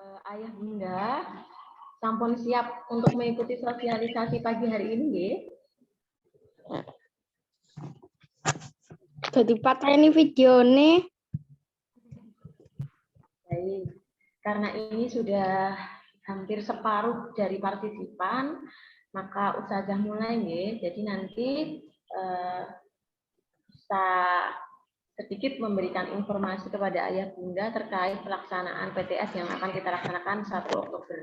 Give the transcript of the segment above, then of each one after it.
Ayah Bunda, sampun siap untuk mengikuti sosialisasi pagi hari ini, nggih? Jadi pateni video nih. Baik, karena ini sudah hampir separuh dari partisipan, maka Ustazah mulai, nggih. Jadi nanti bisa sedikit memberikan informasi kepada Ayah Bunda terkait pelaksanaan PTS yang akan kita laksanakan 1 Oktober.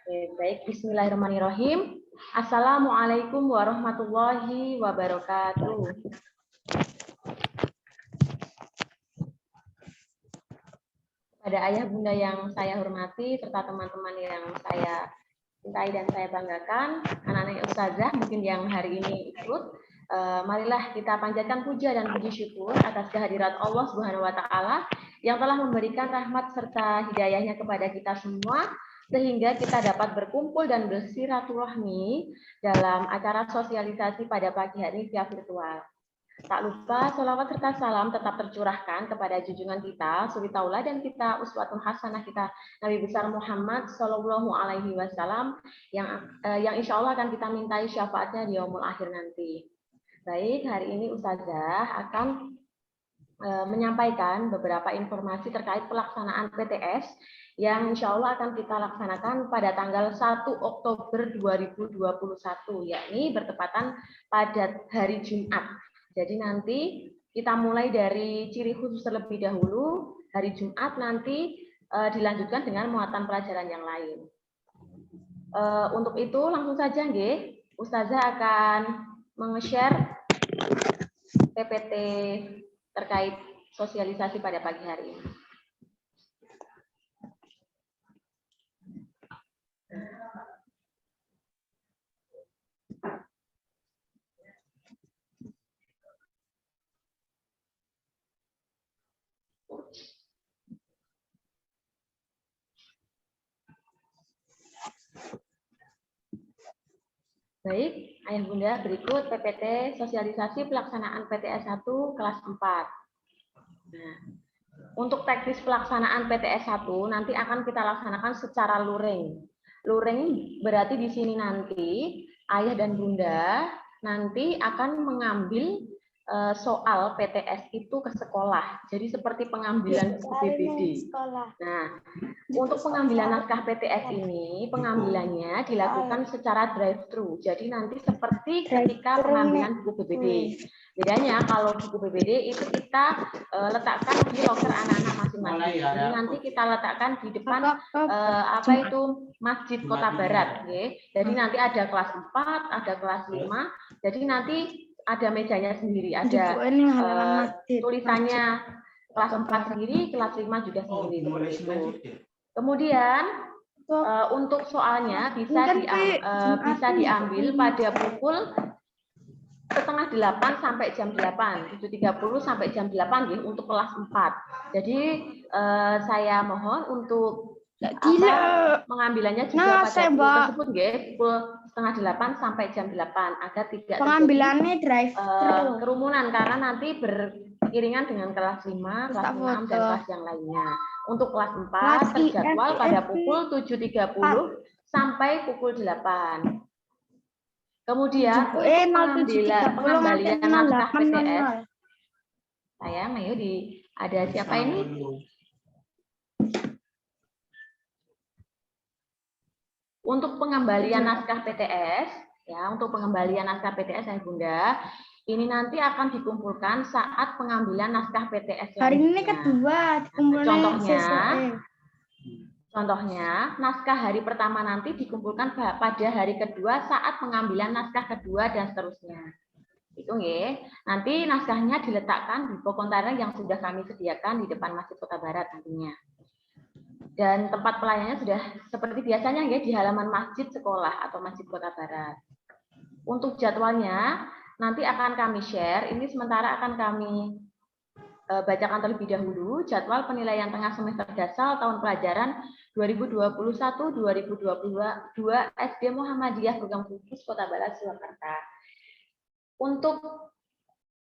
Oke, baik, bismillahirrahmanirrahim. Assalamualaikum warahmatullahi wabarakatuh. Pada ayah bunda yang saya hormati, serta teman-teman yang saya cintai dan saya banggakan, anak-anak ustazah mungkin yang hari ini ikut, marilah kita panjatkan puja dan puji syukur atas kehadirat Allah Subhanahu wa Ta'ala yang telah memberikan rahmat serta hidayahnya kepada kita semua, sehingga kita dapat berkumpul dan bersilaturahmi dalam acara sosialisasi pada pagi hari via virtual. Tak lupa sholawat serta salam tetap tercurahkan kepada junjungan kita, suri tauladan kita, uswatun hasanah kita, Nabi besar Muhammad Shallallahu Alaihi Wasallam yang insya Allah akan kita mintai syafaatnya di yaumul akhir nanti. Baik, hari ini Ustazah akan menyampaikan beberapa informasi terkait pelaksanaan PTS yang insya Allah akan kita laksanakan pada tanggal 1 Oktober 2021, yakni bertepatan pada hari Jumat. Jadi nanti kita mulai dari ciri khusus terlebih dahulu, hari Jumat nanti dilanjutkan dengan muatan pelajaran yang lain. Untuk itu langsung saja nggih, Ustazah akan meng-share PPT terkait sosialisasi pada pagi hari ini. Baik, Ayah Bunda, berikut PPT sosialisasi pelaksanaan PTS 1 kelas 4. Nah, untuk teknis pelaksanaan PTS 1 nanti akan kita laksanakan secara luring. Luring berarti di sini nanti Ayah dan Bunda nanti akan mengambil soal PTS itu ke sekolah. Jadi seperti pengambilan buku PBB. Nah, untuk pengambilan naskah PTS ini, pengambilannya dilakukan secara drive-thru. Jadi nanti seperti ketika pengambilan buku PBB. Bedanya kalau buku PBB itu kita letakkan di loker anak-anak masing-masing. Jadi nanti kita letakkan di depan Masjid Kota Barat. Okay? Jadi nanti ada kelas 4, ada kelas 5. Jadi nanti ada mejanya sendiri, ada tulisannya kelas 4 sendiri, kelas 5 juga sendiri. Kemudian untuk soalnya bisa diambil pada pukul 7:30 sampai jam 8, 7:30 sampai jam 8 ya, untuk kelas 4. Jadi saya mohon untuk pengambilannya juga pada pukul tersebut nggih, pukul 7:30 sampai jam 8 agar tidak pengambilannya drive kerumunan karena nanti beriringan dengan kelas 5, kelas 6 dan kelas yang lainnya. Untuk kelas 4 terjadwal pada pukul 7:30 sampai pukul 8. Kemudian untuk pengembalian naskah PTS, sayang, ayo ada siapa ini? Untuk pengembalian naskah PTS, ya, untuk pengembalian naskah PTS ya Bunda, ini nanti akan dikumpulkan saat pengambilan naskah PTS. Hari ini kedua, contohnya, naskah hari pertama nanti dikumpulkan pada hari kedua saat pengambilan naskah kedua dan seterusnya. Itu ya. Nanti naskahnya diletakkan di pos kontainer yang sudah kami sediakan di depan Masjid Kota Barat nantinya. Dan tempat pelayanannya sudah seperti biasanya ya, di halaman masjid sekolah atau Masjid Kota Barat. Untuk jadwalnya nanti akan kami share. Ini sementara akan kami bacakan terlebih dahulu jadwal penilaian tengah semester dasar tahun pelajaran 2021-2022 SD Muhammadiyah Program Khusus Kota Barat Surakarta. Untuk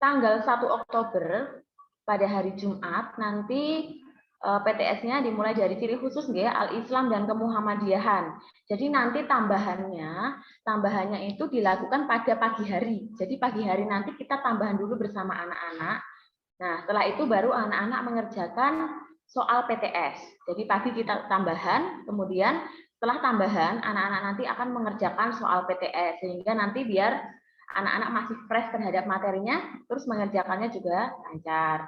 tanggal 1 Oktober pada hari Jumat nanti PTS-nya dimulai dari ciri khusus nggih, Al-Islam dan Kemuhammadiyahan. Jadi nanti tambahannya itu dilakukan pada pagi hari. Jadi pagi hari nanti kita tambahan dulu bersama anak-anak. Nah, setelah itu baru anak-anak mengerjakan soal PTS. Jadi pagi kita tambahan, kemudian setelah tambahan anak-anak nanti akan mengerjakan soal PTS sehingga nanti biar anak-anak masih fresh terhadap materinya, terus mengerjakannya juga lancar.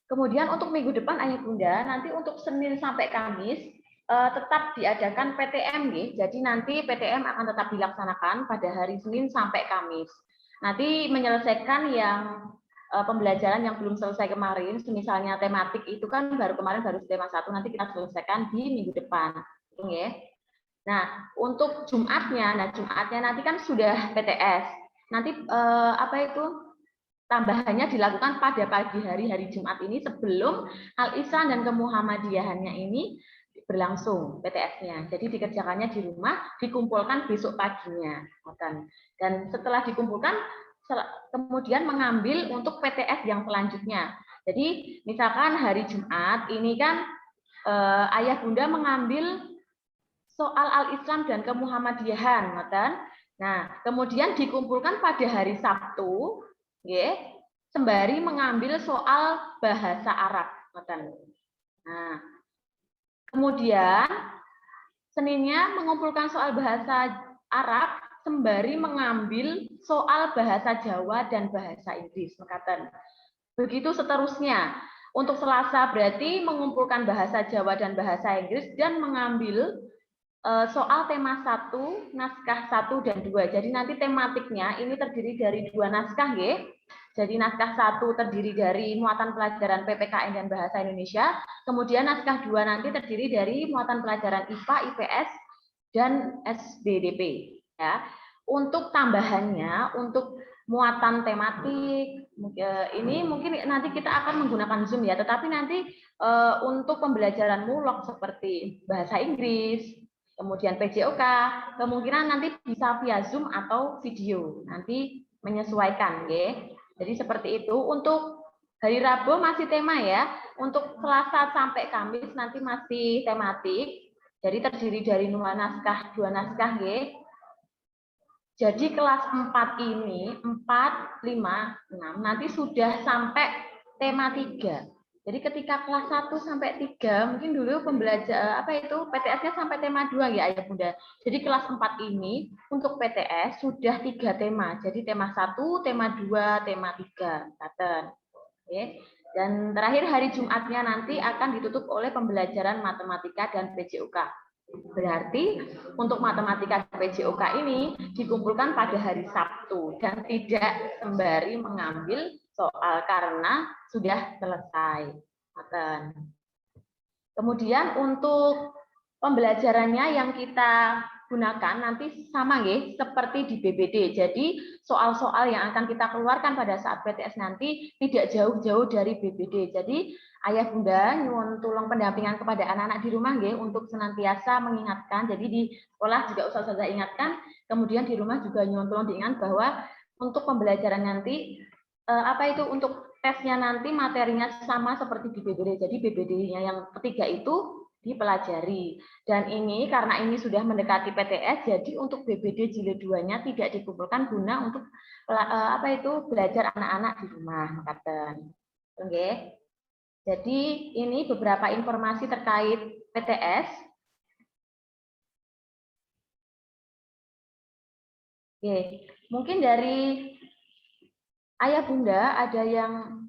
Kemudian untuk minggu depan Ayah Bunda, nanti untuk Senin sampai Kamis tetap diadakan PTM, jadi nanti PTM akan tetap dilaksanakan pada hari Senin sampai Kamis. Nanti menyelesaikan yang pembelajaran yang belum selesai kemarin, misalnya tematik itu kan baru tema 1, nanti kita selesaikan di minggu depan. Nah, untuk Jumatnya nanti kan sudah PTS. Nanti tambahannya dilakukan pada pagi hari Jumat ini sebelum Al-Islam dan Kemuhammadiyahannya ini berlangsung PTS-nya. Jadi dikerjakannya di rumah, dikumpulkan besok paginya. Dan setelah dikumpulkan, kemudian mengambil untuk PTS yang selanjutnya. Jadi misalkan hari Jumat ini kan Ayah Bunda mengambil soal Al-Islam dan Kemuhammadiyahan. Nah, kemudian dikumpulkan pada hari Sabtu, sembari mengambil soal bahasa Arab. Nah, kemudian Seninnya mengumpulkan soal bahasa Arab sembari mengambil soal bahasa Jawa dan bahasa Inggris. Begitu seterusnya. Untuk Selasa berarti mengumpulkan bahasa Jawa dan bahasa Inggris dan mengambil soal tema 1, naskah 1 dan 2. Jadi nanti tematiknya ini terdiri dari 2 naskah, nggih. Jadi naskah 1 terdiri dari muatan pelajaran PPKN dan Bahasa Indonesia, kemudian naskah 2 nanti terdiri dari muatan pelajaran IPA, IPS dan SBDP, ya. Untuk tambahannya, untuk muatan tematik ini mungkin nanti kita akan menggunakan Zoom ya, tetapi nanti untuk pembelajaran mulok seperti bahasa Inggris, kemudian PJOK, kemungkinan nanti bisa via Zoom atau video, nanti menyesuaikan, ya. Jadi seperti itu. Untuk hari Rabu masih tema ya. Untuk Selasa sampai Kamis nanti masih tematik. Jadi terdiri dari 2 naskah, ya. Jadi kelas 4 ini, 4, 5, 6, nanti sudah sampai tema 3. Jadi ketika kelas 1 sampai 3, mungkin dulu pembelajaran PTS-nya sampai tema 2 ya Ayah Bunda. Jadi kelas 4 ini untuk PTS sudah 3 tema. Jadi tema 1, tema 2, tema 3. Oke. Dan terakhir hari Jumatnya nanti akan ditutup oleh pembelajaran matematika dan PJOK. Berarti untuk matematika dan PJOK ini dikumpulkan pada hari Sabtu dan tidak sembari mengambil soal karena sudah selesai. Kemudian untuk pembelajarannya yang kita gunakan nanti sama nggih seperti di BBD. Jadi soal-soal yang akan kita keluarkan pada saat PTS nanti tidak jauh-jauh dari BBD. Jadi Ayah Bunda nyuwun tulung pendampingan kepada anak-anak di rumah nggih untuk senantiasa mengingatkan. Jadi di sekolah juga usah ingatkan, kemudian di rumah juga nyuwun tulung diingat bahwa untuk pembelajaran nanti untuk tesnya nanti materinya sama seperti di BBD. Jadi BBD-nya yang ketiga itu dipelajari. Dan ini karena ini sudah mendekati PTS, jadi untuk BBD jilid 2-nya tidak dikumpulkan guna untuk belajar anak-anak di rumah. Oke. Jadi ini beberapa informasi terkait PTS. Oke, mungkin dari Ayah Bunda ada yang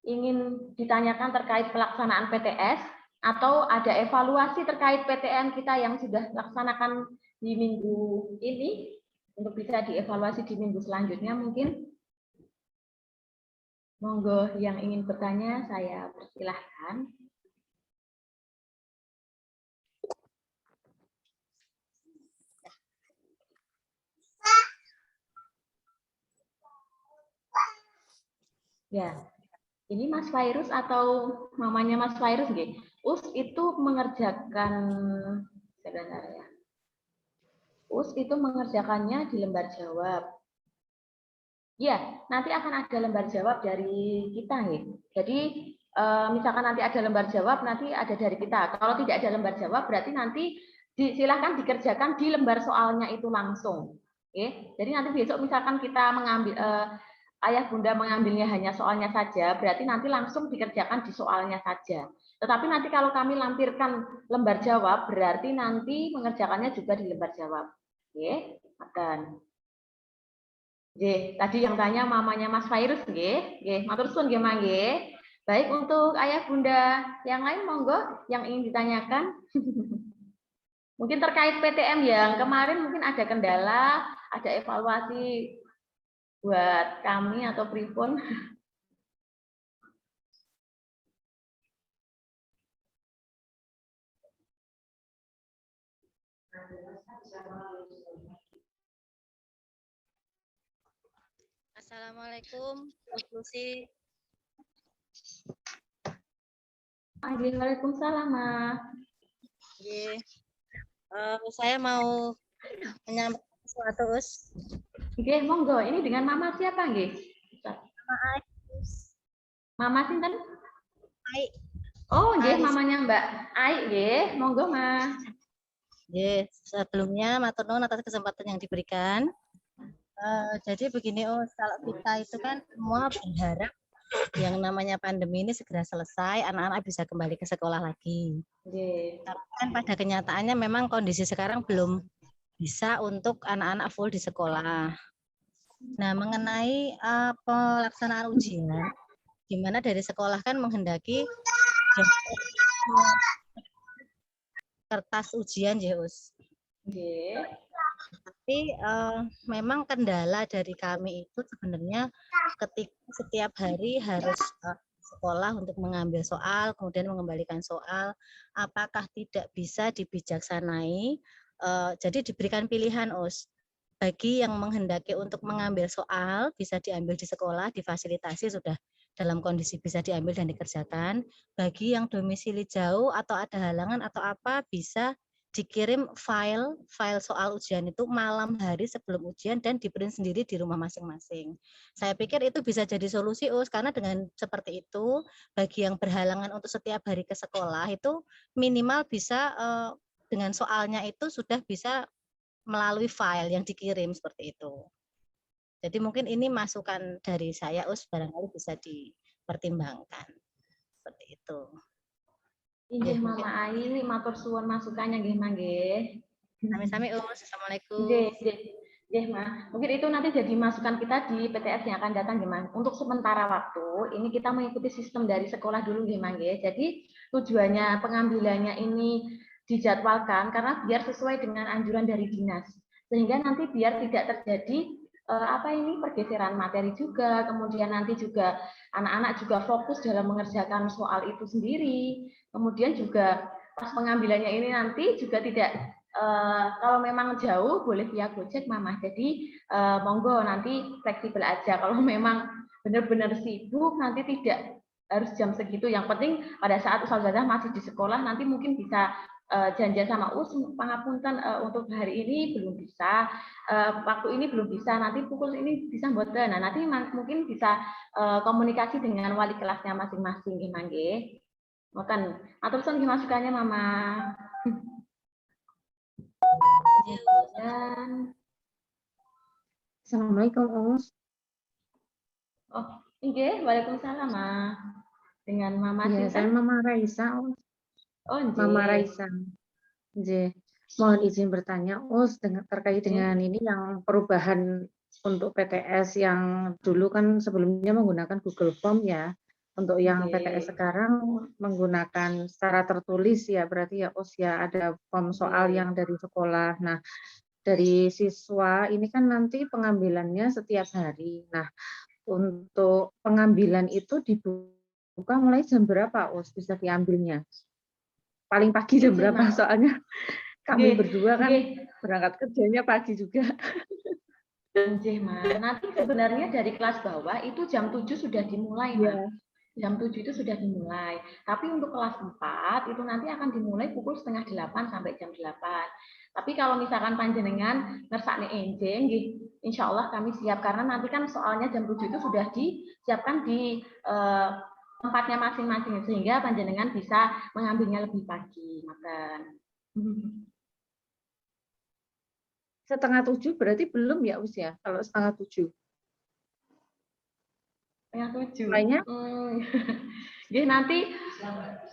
ingin ditanyakan terkait pelaksanaan PTS atau ada evaluasi terkait PTN kita yang sudah laksanakan di minggu ini untuk bisa dievaluasi di minggu selanjutnya mungkin. Monggo yang ingin bertanya saya persilahkan. Ya, ini Mas Virus atau mamanya Mas Virus nggih? US itu mengerjakan sebentar ya. US itu mengerjakannya di lembar jawab. Ya, nanti akan ada lembar jawab dari kita nggih. Jadi misalkan nanti ada lembar jawab, nanti ada dari kita. Kalau tidak ada lembar jawab, berarti nanti silahkan dikerjakan di lembar soalnya itu langsung. Oke, jadi nanti besok misalkan kita mengambil ayah bunda mengambilnya hanya soalnya saja, berarti nanti langsung dikerjakan di soalnya saja. Tetapi nanti kalau kami lampirkan lembar jawab, berarti nanti mengerjakannya juga di lembar jawab. Oke, makan. Oke, tadi yang tanya mamanya Mas Fairuz, oke, matur suwun nggih mangke. Baik, untuk ayah bunda yang lain monggo yang ingin ditanyakan. Mungkin terkait PTM yang kemarin mungkin ada kendala, ada evaluasi buat kami atau pripun. Assalamualaikum, Bu Lucy. Waalaikumsalam, Ma. Saya mau menyampaikan sesuatu, Us. Oke, monggo. Ini dengan Mama siapa, nggih? Mama Ai. Mama sinten? Ai. Oh, nggih, Ai. mamanya Mbak Ai, nggih. Monggo, Ma. Sebelumnya matur nuwun atas kesempatan yang diberikan. Jadi begini, Us, kalau kita itu kan semua berharap yang namanya pandemi ini segera selesai, anak-anak bisa kembali ke sekolah lagi. Tapi kan pada kenyataannya memang kondisi sekarang belum bisa untuk anak-anak full di sekolah. Nah, mengenai pelaksanaan ujian, di mana dari sekolah kan menghendaki kertas ujian, Us. Tapi memang kendala dari kami itu sebenarnya ketika setiap hari harus sekolah untuk mengambil soal, kemudian mengembalikan soal, apakah tidak bisa dibijaksanai? Jadi diberikan pilihan, Us. Bagi yang menghendaki untuk mengambil soal, bisa diambil di sekolah, difasilitasi sudah dalam kondisi bisa diambil dan dikerjakan. Bagi yang domisili jauh atau ada halangan atau apa, bisa dikirim file soal ujian itu malam hari sebelum ujian dan di-print sendiri di rumah masing-masing. Saya pikir itu bisa jadi solusi, Us, karena dengan seperti itu, bagi yang berhalangan untuk setiap hari ke sekolah itu minimal bisa dengan soalnya itu sudah bisa melalui file yang dikirim seperti itu. Jadi mungkin ini masukan dari saya, Us, barangkali bisa dipertimbangkan seperti itu. Inggih Mama Ai, matur suwun masukannya nggih mangke. Sami-sami, Us. Assalamualaikum. Nggih, Ma. Mungkin itu nanti jadi masukan kita di PTS yang akan datang nggih, Ma. Untuk sementara waktu, ini kita mengikuti sistem dari sekolah dulu nggih, Ma nggih. Jadi tujuannya pengambilannya ini dijadwalkan karena biar sesuai dengan anjuran dari dinas. Sehingga nanti biar tidak terjadi pergeseran materi juga, kemudian nanti juga anak-anak juga fokus dalam mengerjakan soal itu sendiri. Kemudian juga pas pengambilannya ini nanti juga tidak kalau memang jauh boleh via Gojek, Mama. Jadi monggo nanti fleksibel aja. Kalau memang benar-benar sibuk nanti tidak harus jam segitu. Yang penting pada saat Ustazah masih di sekolah nanti mungkin bisa janjian sama pangapunten untuk hari ini belum bisa, waktu ini belum bisa, nanti pukul ini bisa mboten. Nah, nanti mungkin bisa komunikasi dengan wali kelasnya masing-masing nggih mangke. Ngoten. Matur suwun nggih masukannya, Mama. Assalamualaikum, Us. Oh, nggih, waalaikumsalam, Ma. Dengan Mama Ya, saya Mama Raisa, Us. Oh, nggih. Mama Raisa. Nggih. Mohon izin bertanya, Us, terkait dengan ini yang perubahan untuk PTS yang dulu kan sebelumnya menggunakan Google Form ya. Untuk yang PTS sekarang menggunakan secara tertulis ya, berarti ya, Us, ya ada form soal yang dari sekolah. Nah, dari siswa ini kan nanti pengambilannya setiap hari. Nah, untuk pengambilan itu dibuka mulai jam berapa, Us, bisa diambilnya? Paling pagi jam berapa? Soalnya kami berdua kan berangkat kerjanya pagi juga. Nggih, Ma. Nanti sebenarnya dari kelas bawah itu jam 7 sudah dimulai, Ma. Jam 7 itu sudah dimulai. Tapi untuk kelas 4 itu nanti akan dimulai pukul setengah 8 sampai jam 8. Tapi kalau misalkan panjenengan ngersakne enjing, insya Allah kami siap. Karena nanti kan soalnya jam 7 itu sudah disiapkan di tempatnya masing-masing sehingga panjenengan bisa mengambilnya lebih pagi. Makan. 6:30 berarti belum ya Us ya? Kalau 6:30. 6:30. Lainnya? Nggih, nanti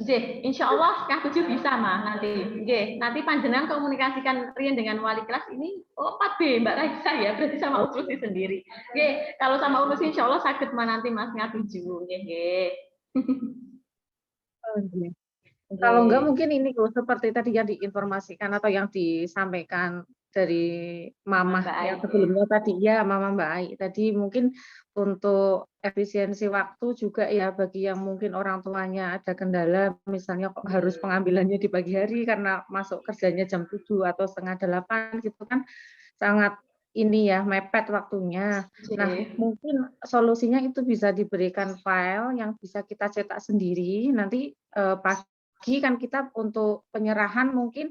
nggih, insyaallah 6:30 bisa mah nanti. Nggih, nanti panjenengan komunikasikan riyen dengan wali kelas ini, oh 4B Mbak Raisa ya, berarti sama Ulusi sendiri. Nggih, kalau sama Ulusi insyaallah saged mah nanti Mas 6:30. Nggih, nggih. Oh, iya. Kalau enggak mungkin ini kok seperti tadi yang diinformasikan atau yang disampaikan dari Mama Mbak yang Ai. sebelumnya tadi ya, Mama Mbak Ai tadi mungkin untuk efisiensi waktu juga ya bagi yang mungkin orang tuanya ada kendala misalnya kok harus pengambilannya di pagi hari karena masuk kerjanya jam 7 atau setengah 8 gitu kan sangat ini ya mepet waktunya. Nah, mungkin solusinya itu bisa diberikan file yang bisa kita cetak sendiri nanti pagi kan kita untuk penyerahan mungkin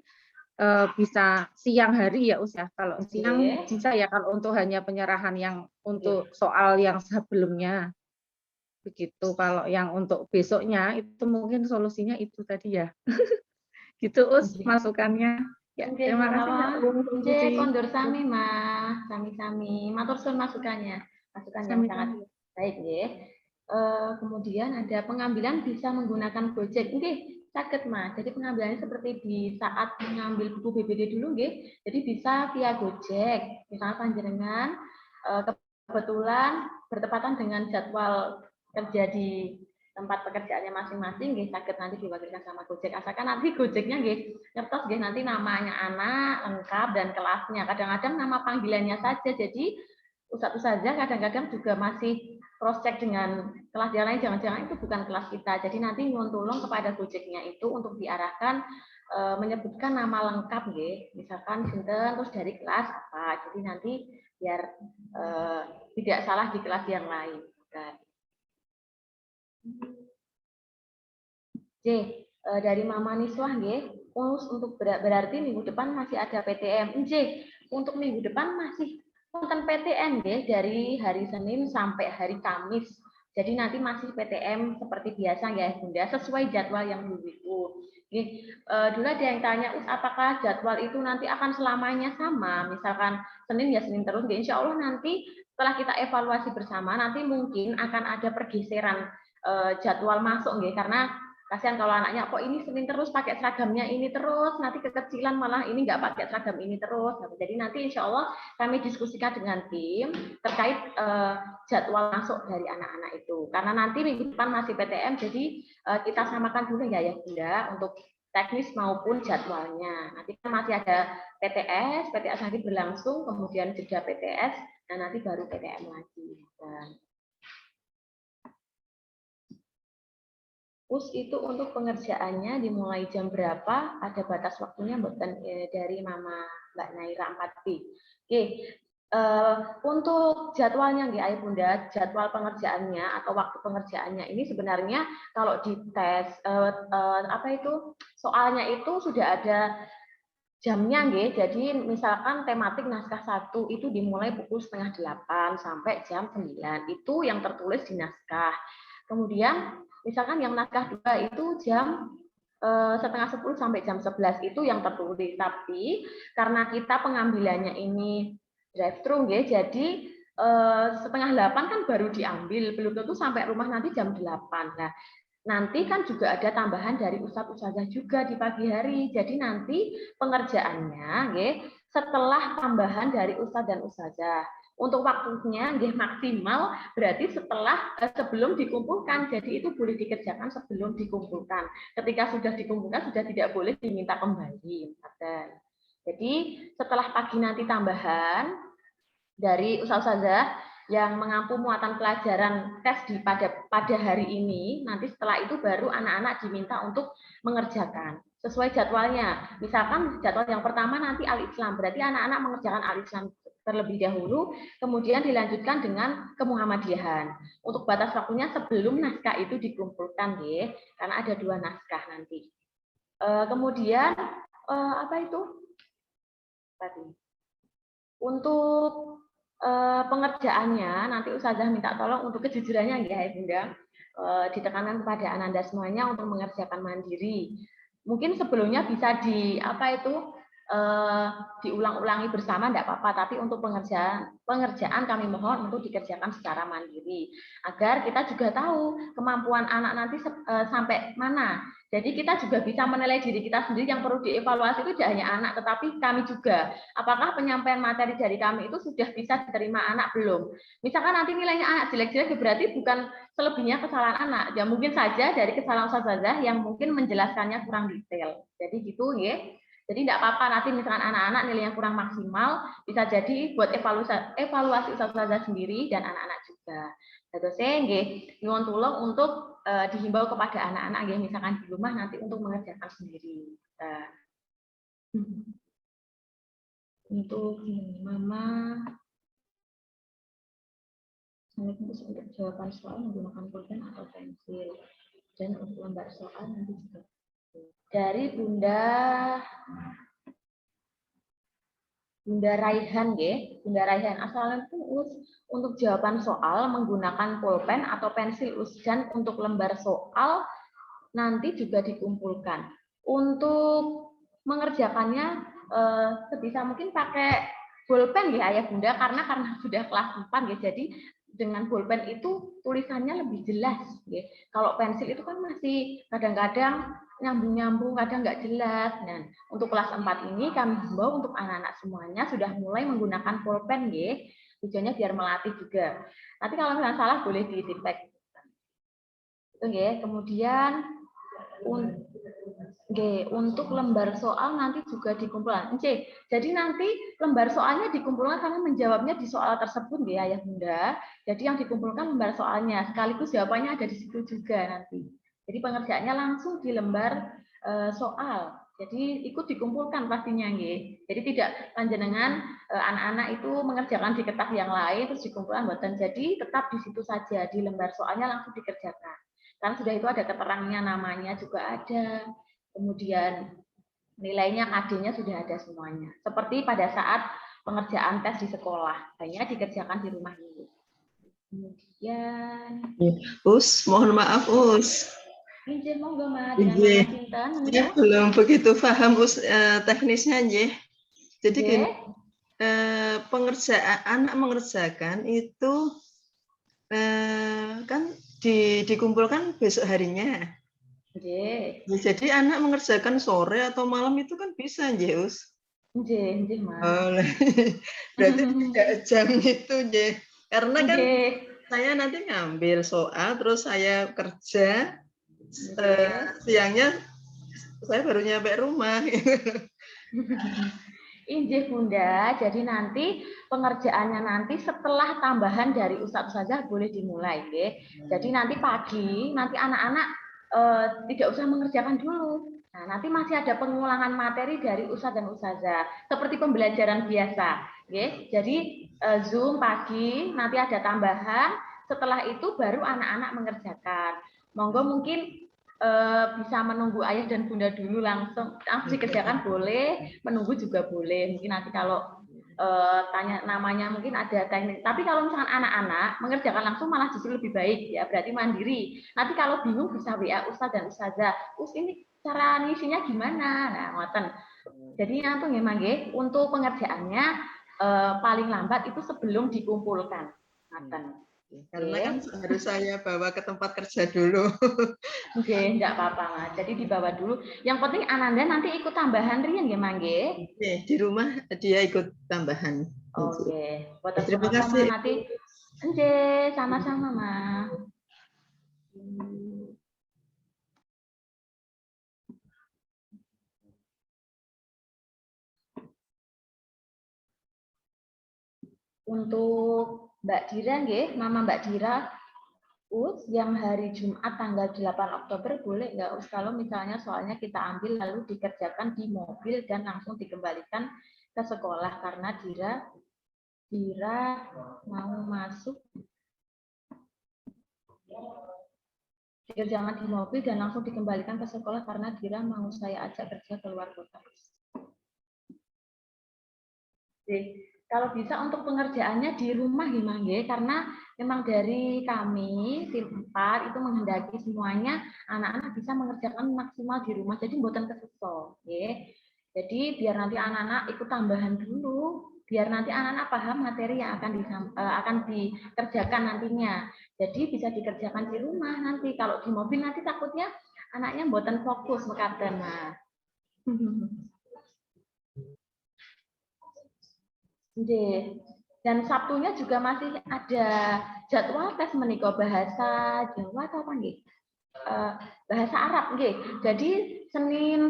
bisa siang hari ya Us ya. Kalau siang bisa ya kalau untuk hanya penyerahan yang untuk soal yang sebelumnya. Begitu. Kalau yang untuk besoknya itu mungkin solusinya itu tadi ya. Gitu Us masukannya. Ya, terima kasih Mbak Nggih, kondur sami Mas, sami-sami. Matur suwun masukannya. Masukan yang sangat baik nggih. Kemudian ada pengambilan bisa menggunakan Gojek. Nggih, saged Mas. Jadi pengambilannya seperti di saat mengambil buku BPD dulu nggih. Jadi bisa via Gojek. Misalnya panjenengan kebetulan bertepatan dengan jadwal kerja di tempat pekerjaannya masing-masing nggih saged nanti diwakilkan sama Gojek. Asalkan nanti Gojeknya nggih nyertos nggih nanti namanya anak lengkap dan kelasnya. Kadang-kadang nama panggilannya saja. Jadi ustazah kadang-kadang juga masih cross check dengan kelas yang lain, jangan-jangan itu bukan kelas kita. Jadi nanti nyuwun tulung kepada Gojeknya itu untuk diarahkan menyebutkan nama lengkap nggih. Misalkan sinten terus dari kelas apa. Jadi nanti biar tidak salah di kelas yang lain. J, dari Mama Niswah nggih, untuk berarti minggu depan masih ada PTM. J, untuk minggu depan masih konten PTM nggih dari hari Senin sampai hari Kamis. Jadi nanti masih PTM seperti biasa ya Bunda, sesuai jadwal yang dulu itu. Dulu ada yang tanya, apakah jadwal itu nanti akan selamanya sama? Misalkan Senin ya Senin terus, insya Allah nanti setelah kita evaluasi bersama, nanti mungkin akan ada pergeseran jadwal masuk nggih, karena kasihan kalau anaknya kok ini Senin terus pakai seragamnya ini terus, nanti kekecilan malah ini nggak pakai seragam ini terus. Jadi nanti insya Allah kami diskusikan dengan tim terkait jadwal masuk dari anak-anak itu. Karena nanti minggu depan masih PTM, jadi kita samakan dulu ya Bunda untuk teknis maupun jadwalnya. Nanti kan masih ada PTS nanti berlangsung, kemudian jeda PTS, dan nanti baru PTM lagi. Us itu untuk pengerjaannya dimulai jam berapa? Ada batas waktunya bukan dari Mama Mbak Naira 4B. Oke, untuk jadwalnya nggih Ayah Bunda, jadwal pengerjaannya atau waktu pengerjaannya ini sebenarnya kalau di tes soalnya itu sudah ada jamnya nggih. Jadi misalkan tematik naskah 1 itu dimulai pukul 7:30 sampai jam 9. Itu yang tertulis di naskah. Kemudian misalkan yang naskah 2 itu jam 9:30 sampai jam 11 itu yang tertulis. Tapi karena kita pengambilannya ini drive thru nggih, jadi 7:30 kan baru diambil, belum tentu sampai rumah nanti jam 8. Nah, nanti kan juga ada tambahan dari ustadz-ustadzah juga di pagi hari. Jadi nanti pengerjaannya nggih setelah tambahan dari ustadz dan ustadzah. Untuk waktunya nggih maksimal berarti setelah sebelum dikumpulkan. Jadi itu boleh dikerjakan sebelum dikumpulkan. Ketika sudah dikumpulkan sudah tidak boleh diminta kembali. Jadi setelah pagi nanti tambahan dari ustadz-ustadzah yang mengampu muatan pelajaran tes pada hari ini, nanti setelah itu baru anak-anak diminta untuk mengerjakan sesuai jadwalnya. Misalkan jadwal yang pertama nanti Al-Islam, berarti anak-anak mengerjakan Al-Islam terlebih dahulu, kemudian dilanjutkan dengan kemuhammadiyahan. Untuk batas waktunya sebelum naskah itu dikumpulkan, ya, karena ada 2 naskah nanti. Kemudian apa itu? Tadi. Untuk pengerjaannya nanti ustazah minta tolong untuk kejujurannya ya Bunda. ditekankan kepada Ananda semuanya untuk mengerjakan mandiri. Mungkin sebelumnya bisa diulang-ulangi bersama, tidak apa-apa, tapi untuk pengerjaan kami mohon untuk dikerjakan secara mandiri agar kita juga tahu kemampuan anak nanti sampai mana. Jadi kita juga bisa menilai diri kita sendiri. Yang perlu dievaluasi itu tidak hanya anak, tetapi kami juga. Apakah penyampaian materi dari kami itu sudah bisa diterima anak belum? Misalkan nanti nilainya anak jelek-jelek, berarti bukan selebihnya kesalahan anak. Ya mungkin saja dari kesalahan Ustazah yang mungkin menjelaskannya kurang detail. Jadi gitu ya. Jadi tidak apa-apa nanti misalkan anak-anak nilainya kurang maksimal, bisa jadi buat evaluasi Ustazah sendiri dan anak-anak juga. Terus saya nyuwun tulung untuk dihimbau kepada anak-anak yang misalkan di rumah nanti untuk mengerjakan sendiri. Untuk Mama, untuk jawaban soal menggunakan pulpen atau pensil, dan untuk lembar soal nanti juga. Dari Bunda Raihan ya, Bunda Raihan asalnya itu untuk jawaban soal menggunakan pulpen atau pensil dan untuk lembar soal nanti juga dikumpulkan. Untuk mengerjakannya sebisa mungkin pakai pulpen ya Ayah Bunda karena sudah kelas 4 ya, jadi dengan pulpen itu tulisannya lebih jelas ya. Kalau pensil itu kan masih kadang-kadang nyambung-nyambung, kadang nggak jelas. Nah, untuk kelas 4 ini kami himbau untuk anak-anak semuanya sudah mulai menggunakan pulpen ya. Tujuannya biar melatih juga. Nanti kalau misalnya salah boleh di feedback. Itu ya. Kemudian untuk lembar soal nanti juga dikumpulkan. Jadi nanti lembar soalnya dikumpulkan karena menjawabnya di soal tersebut ya Ayah Bunda. Jadi yang dikumpulkan lembar soalnya sekaligus jawabannya ada di situ juga nanti. Jadi pengerjaannya langsung di lembar soal. Jadi ikut dikumpulkan pastinya nggih. Jadi tidak panjenengan anak-anak itu mengerjakan di kertas yang lain terus dikumpulkan buatan. Jadi tetap di situ saja di lembar soalnya langsung dikerjakan. Karena sudah itu ada keterangannya, namanya juga ada. Kemudian nilainya, KD-nya sudah ada semuanya. Seperti pada saat pengerjaan tes di sekolah, hanya dikerjakan di rumah dulu. Kemudian Mohon maaf Izin monggo Mas, saya belum begitu paham teknisnya nggih. Jadi gini, pengerjaan anak mengerjakan itu kan dikumpulkan besok harinya. Jadi anak mengerjakan sore atau malam itu kan bisa nggih Us. Nggih, Mas. Oh, berarti 3 jam itu nggih. Karena kan saya nanti ngambil soal terus saya kerja. Siangnya saya baru nyampe rumah. Injih Bunda, jadi nanti pengerjaannya nanti setelah tambahan dari Ustazah boleh dimulai. Jadi nanti pagi, nanti anak-anak tidak usah mengerjakan dulu. Nah, nanti masih ada pengulangan materi dari Ustaz dan Ustazah, seperti pembelajaran biasa. Jadi Zoom pagi, nanti ada tambahan, setelah itu baru anak-anak mengerjakan. Monggo mungkin bisa menunggu ayah dan bunda dulu langsung dikerjakan boleh, menunggu juga boleh. Mungkin nanti kalau tanya namanya mungkin ada teknik. Tapi kalau misalkan anak-anak mengerjakan langsung malah justru lebih baik ya, berarti mandiri. Nanti kalau bingung bisa WA Ustaz dan Ustazah. Ini cara ngisinya gimana? Nah, ngoten. Jadi ngantung ya Mangge, untuk pengerjaannya paling lambat itu sebelum dikumpulkan. Ngoten. Karena kan harus saya bawa ke tempat kerja dulu. Oke, enggak apa-apa Mas. Jadi dibawa dulu. Yang penting Ananda nanti ikut tambahan rian ya Mangge. Di rumah dia ikut tambahan. Oke. Terima kasih. Nanti Nje, sama-sama Mas. Untuk Mbak Dira nggih, Mama Mbak Dira, yang hari Jumat tanggal 8 Oktober boleh nggak kalau misalnya soalnya kita ambil lalu dikerjakan di mobil dan langsung dikembalikan ke sekolah karena Dira mau masuk dikerjakan di mobil dan langsung dikembalikan ke sekolah karena Dira mau saya ajak kerja keluar kota. kalau bisa untuk pengerjaannya di rumah gimana nggih, karena memang dari kami tim 4 itu menghendaki semuanya anak-anak bisa mengerjakan maksimal di rumah, jadi mboten kesuso nggih. Jadi biar nanti anak-anak ikut tambahan dulu, biar nanti anak-anak paham materi yang akan dikerjakan nantinya. Jadi bisa dikerjakan di rumah nanti. Kalau di mobil nanti takutnya anaknya mboten fokus mekaten. Nah. Dan Sabtunya juga masih ada jadwal tes menika bahasa Jawa atau apa nggih? Bahasa Arab nggih. Jadi Senin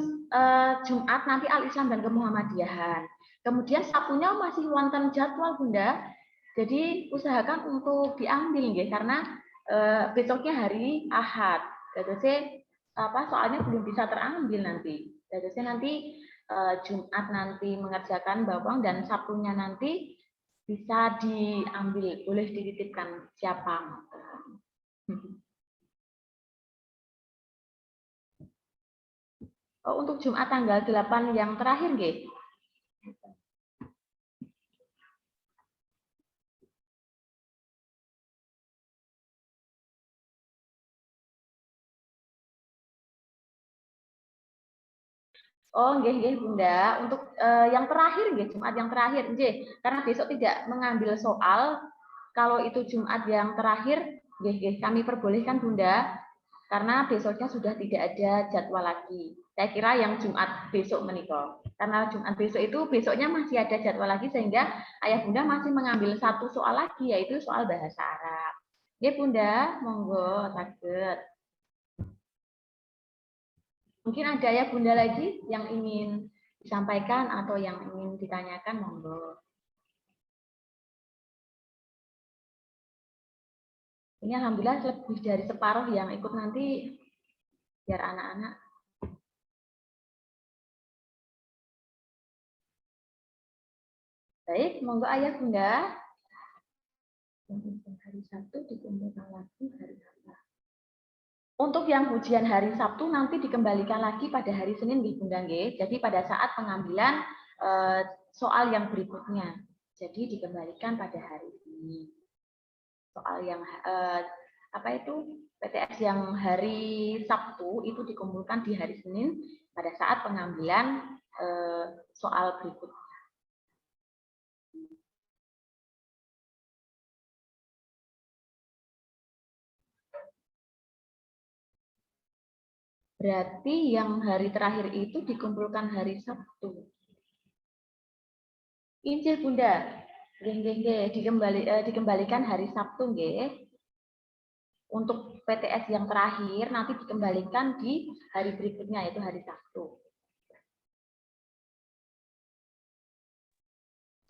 Jumat nanti Al-Islam dan Kemuhammadiyahan. Kemudian Sabtunya masih wonten jadwal Bunda. Jadi usahakan untuk diambil nggih karena besoknya hari Ahad. Jadi soalnya belum bisa terambil nanti. Jadi nanti Jumat nanti mengerjakan bawang dan Sabtunya nanti bisa diambil, boleh dititipkan siapa. Untuk Jumat tanggal 8 yang terakhir nggih. Oh, nggih Bunda. Untuk yang terakhir nggih, Jumat yang terakhir nggih. Karena besok tidak mengambil soal, kalau itu Jumat yang terakhir nggih kami perbolehkan Bunda. Karena besoknya sudah tidak ada jadwal lagi. Saya kira yang Jumat besok menikah. Karena Jumat besok itu besoknya masih ada jadwal lagi sehingga Ayah Bunda masih mengambil satu soal lagi yaitu soal bahasa Arab. Nggih Bunda, monggo saged. Mungkin ada ya Bunda lagi yang ingin disampaikan atau yang ingin ditanyakan, monggo. Ini alhamdulillah lebih dari separuh yang ikut nanti biar anak-anak. Baik, monggo Ayah Bunda. Hari Sabtu dikumpulkan lagi hari apa? Untuk yang ujian hari Sabtu nanti dikembalikan lagi pada hari Senin nggih Bunda nggih. Jadi pada saat pengambilan soal yang berikutnya. Jadi dikembalikan pada hari ini. Soal yang PTS yang hari Sabtu itu dikumpulkan di hari Senin pada saat pengambilan soal berikutnya. Berarti yang hari terakhir itu dikumpulkan hari Sabtu. Injil Bunda, dikembalikan hari Sabtu nggih. Untuk PTS yang terakhir nanti dikembalikan di hari berikutnya yaitu hari Sabtu.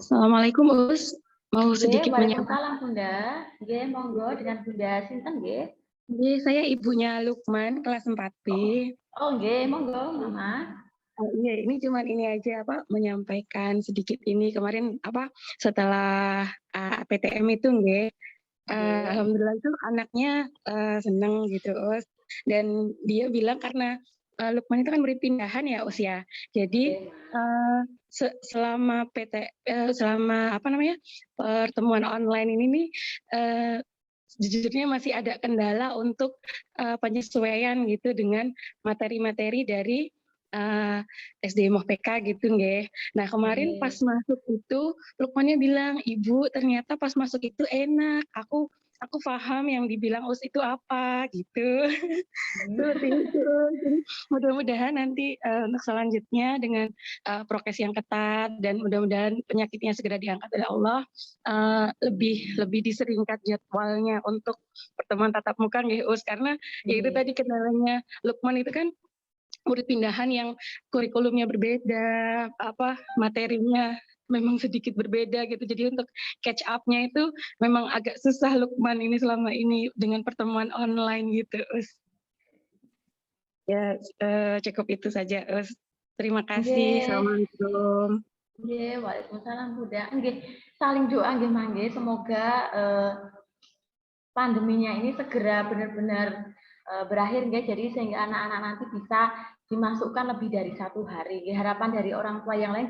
Assalamualaikum Us. Mau sedikit menyapa. Waalaikumsalam Bunda. Nggih, monggo dengan Bunda sinten nggih? Saya ibunya Lukman kelas 4B. Oh nggih, monggo Mama. Iya, ini cuman ini aja menyampaikan sedikit ini kemarin setelah PTM itu nggih. Alhamdulillah itu anaknya seneng gitu Us. Dan dia bilang karena Lukman itu kan murid pindahan ya Us ya. Jadi selama pertemuan online ini nih jujurnya masih ada kendala untuk penyesuaian gitu dengan materi-materi dari SD MOPK gitu nggih. Nah kemarin pas masuk itu Lukmannya bilang, Ibu ternyata pas masuk itu enak. Aku paham yang dibilang Us itu apa gitu. Seperti itu. Jadi mudah-mudahan nanti untuk selanjutnya dengan prokes yang ketat dan mudah-mudahan penyakitnya segera diangkat oleh Allah, lebih diseringkat jadwalnya untuk pertemuan tatap muka nggih Us, karena ya itu tadi kendalanya Lukman itu kan murid pindahan yang kurikulumnya berbeda, materinya memang sedikit berbeda gitu. Jadi untuk catch up-nya itu memang agak susah Lukman ini selama ini dengan pertemuan online gitu, Us. Ya, cukup itu saja, Us. Terima kasih. Assalamualaikum. Nggih, waalaikumsalam Bunda. Nggih, saling doa nggih mangke semoga pandeminya ini segera benar-benar berakhir nggih, jadi sehingga anak-anak nanti bisa dimasukkan lebih dari 1 hari. Harapan dari orang tua yang lain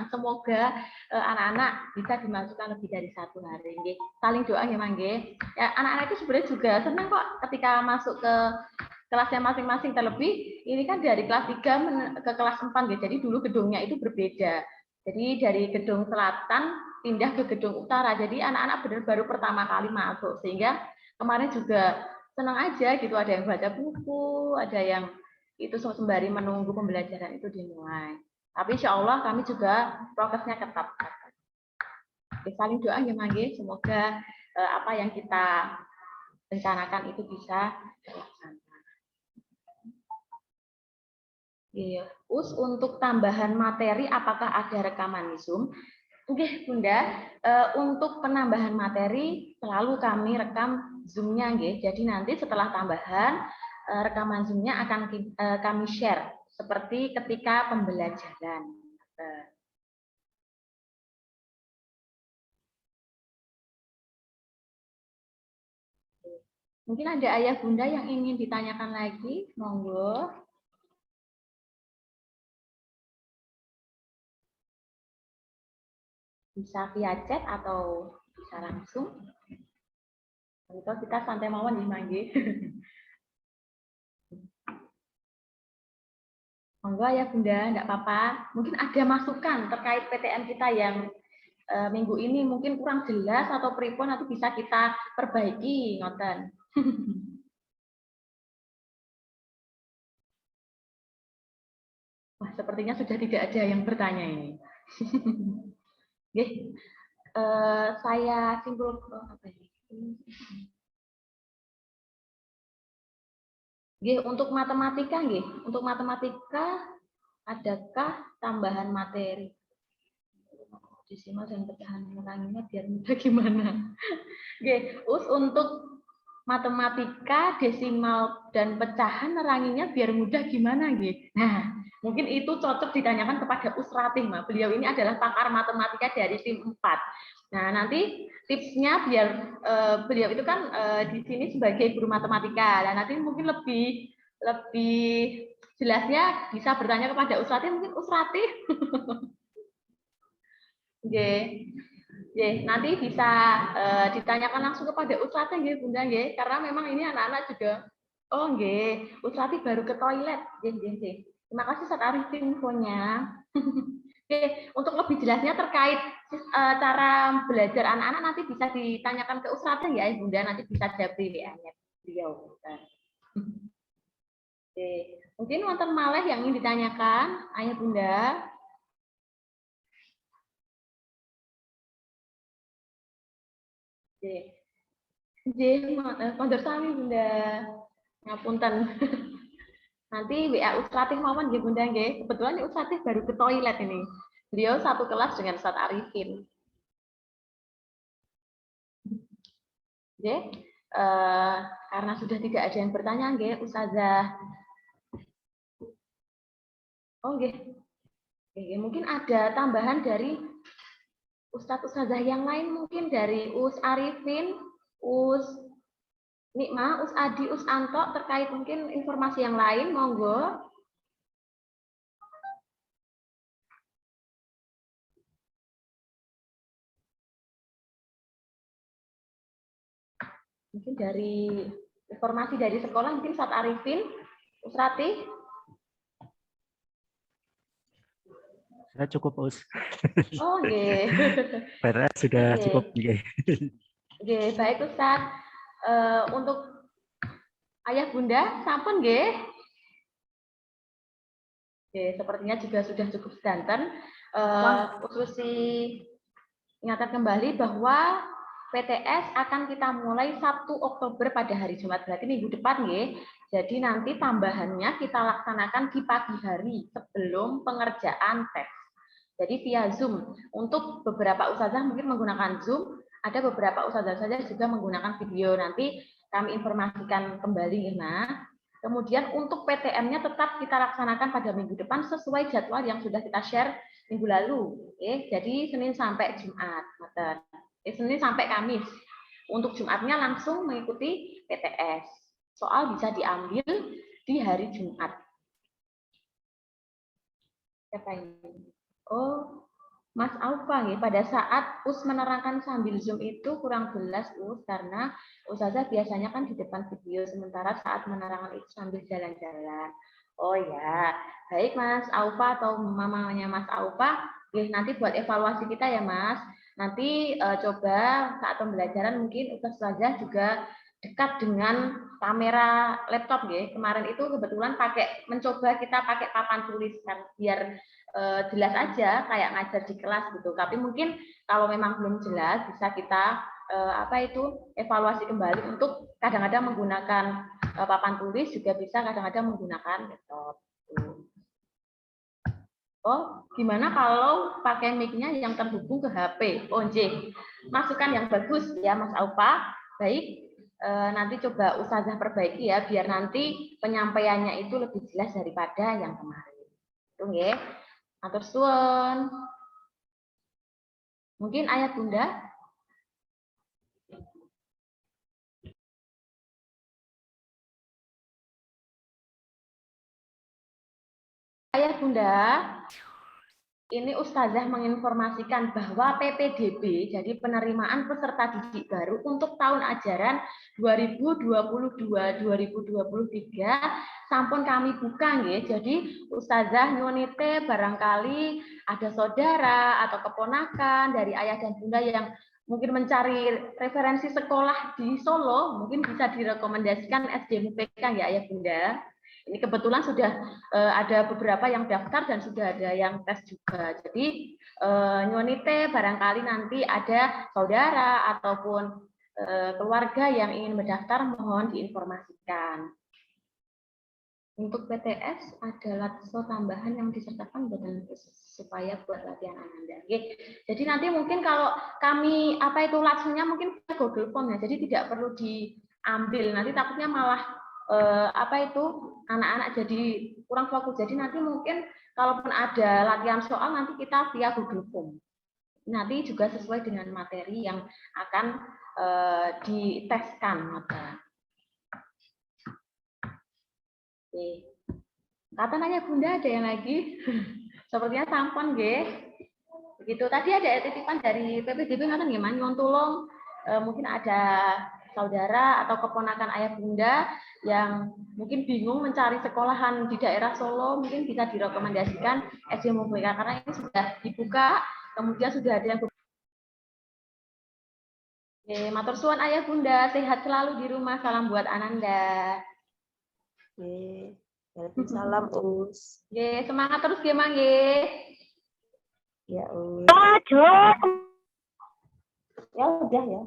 semoga anak-anak bisa dimasukkan lebih dari 1 hari. Saling doa ya Mangge. Ya, anak-anak itu sebenarnya juga senang kok ketika masuk ke kelasnya masing-masing, terlebih ini kan dari kelas 3 ke kelas 4 ya. Jadi dulu gedungnya itu berbeda. Jadi dari gedung selatan pindah ke gedung utara. Jadi anak-anak benar baru pertama kali masuk, sehingga kemarin juga senang aja gitu, ada yang baca buku, ada yang itu sembari menunggu pembelajaran itu dimulai. Tapi insya Allah kami juga prokesnya ketat. Saling doa ya Mangge, semoga apa yang kita rencanakan itu bisa terlaksana. Iya. Untuk tambahan materi, apakah ada rekaman Zoom? Oke, Bunda. Untuk penambahan materi selalu kami rekam Zoom-nya, nggih. Jadi nanti setelah tambahan rekaman Zoom-nya akan kami share seperti ketika pembelajaran. Mungkin ada ayah bunda yang ingin ditanyakan lagi, monggo. Bisa via chat atau bisa langsung. Kalau kita santai mawon di Mangge. Monggo ya Bunda, enggak apa-apa. Mungkin ada masukan terkait PTN kita yang minggu ini mungkin kurang jelas atau pripun, nanti bisa kita perbaiki, ngoten. Wah, sepertinya sudah tidak ada yang bertanya ini. Saya simpulkan apa ini? Untuk matematika, untuk matematika adakah tambahan materi? Desimal dan pecahan meneranginya biar mudah gimana? Untuk matematika, desimal dan pecahan neranginya biar mudah gimana, Nah, mungkin itu cocok ditanyakan kepada Usratih, Ma. Beliau ini adalah pakar matematika dari tim 4. Nah, nanti tipsnya biar beliau itu kan di sini sebagai guru matematika. Dan nanti mungkin lebih jelasnya bisa bertanya kepada Usratih, mungkin Usratih. Nanti bisa ditanyakan langsung kepada Usratih, Bunda, karena memang ini anak-anak juga. Oh, Usratih baru ke toilet. Terima kasih Ustaz Arif infonya. Untuk lebih jelasnya terkait cara belajar anak-anak nanti bisa ditanyakan ke Usratih ya, Bunda, nanti bisa jawab WA-nya beliau. Mungkin wonten malih yang ingin ditanyakan, Ayah Bunda. Kondur sami Bunda. Ngapunten. Nanti WA Usratih mawon nggih Bunda nggih. Kebetulan Usratih baru ke toilet ini. Beliau satu kelas dengan Ustaz Arifin. Karena sudah tidak ada yang bertanya nggih, Ustazah. Oh nggih. Mungkin ada tambahan dari Ustazah yang lain, mungkin dari Us Arifin, Us Nikma, Us Adi, Us Anto, terkait mungkin informasi yang lain, monggo. Mungkin dari informasi dari sekolah, mungkin Ustaz Arifin, Usrati. Saya cukup, Us. Oh, nggih. Beres sudah cukup. Nggih, baik Ustaz. Untuk Ayah Bunda, sampun nggih? Sepertinya juga sudah cukup sedanten. Ususi ingatkan kembali bahwa PTS akan kita mulai 1 Oktober pada hari Jumat, berarti minggu depan, nggih. Jadi nanti tambahannya kita laksanakan di pagi hari sebelum pengerjaan tes. Jadi via Zoom. Untuk beberapa ustazah mungkin menggunakan Zoom, ada beberapa ustazah saja juga menggunakan video. Nanti kami informasikan kembali, nah. Kemudian untuk PTM-nya tetap kita laksanakan pada minggu depan sesuai jadwal yang sudah kita share minggu lalu. Jadi Senin sampai Jumat. Senin sampai Kamis. Untuk Jumatnya langsung mengikuti PTS. Soal bisa diambil di hari Jumat. Siapa ini? Oh, Mas Aufa nih, pada saat Us menerangkan sambil Zoom itu kurang jelas Us, karena Ustazah biasanya kan di depan video, sementara saat menerangkan itu sambil jalan-jalan. Oh ya, baik Mas Aufa atau mamanya Mas Aufa, nanti buat evaluasi kita ya Mas. Nanti coba saat pembelajaran mungkin Ustazah juga dekat dengan kamera laptop ya. Kemarin itu kebetulan mencoba kita pakai papan tulis kan biar jelas aja kayak ngajar di kelas gitu. Tapi mungkin kalau memang belum jelas bisa kita evaluasi kembali untuk kadang-kadang menggunakan papan tulis, juga bisa kadang-kadang menggunakan laptop. Oh, gimana kalau pakai mic-nya yang terhubung ke HP? Oh, masukan yang bagus ya Mas Aufa. Baik, nanti coba Ustazah perbaiki ya, biar nanti penyampaiannya itu lebih jelas daripada yang kemarin. Itu nggih. Matur suwun. Mungkin ayat Bunda. Ayah Bunda, ini Ustazah menginformasikan bahwa PPDB, jadi penerimaan peserta didik baru untuk tahun ajaran 2022-2023 sampun kami buka nggih. Jadi Ustazah nyunite barangkali ada saudara atau keponakan dari ayah dan bunda yang mungkin mencari referensi sekolah di Solo, mungkin bisa direkomendasikan SD MUPK ya ayah bunda. Ini kebetulan sudah ada beberapa yang daftar dan sudah ada yang tes juga. Jadi nyonite barangkali nanti ada saudara ataupun keluarga yang ingin mendaftar, mohon diinformasikan. Untuk PTS ada latso tambahan yang disertakan buatan supaya buat latihan Ananda. Jadi nanti mungkin kalau kami latsonya mungkin Google Form ya, jadi tidak perlu diambil. Nanti takutnya malah anak-anak jadi kurang fokus. Jadi nanti mungkin kalaupun ada latihan soal nanti kita via Google Form. Nanti juga sesuai dengan materi yang akan diteskan mata. Oke. Kata nanya Bunda ada yang lagi? Sepertinya tampon nggih. Begitu. Tadi ada titipan dari PPDB ngaten nggih Man nyuwun tulung mungkin ada saudara atau keponakan ayah bunda yang mungkin bingung mencari sekolahan di daerah Solo, mungkin bisa direkomendasikan SD MUPK karena ini sudah dibuka, kemudian sudah ada yang matur suwun ayah bunda, sehat selalu di rumah, salam buat Ananda. Salam Us. Semangat terus ya Mang ye. Ya Us. Ya udah ya.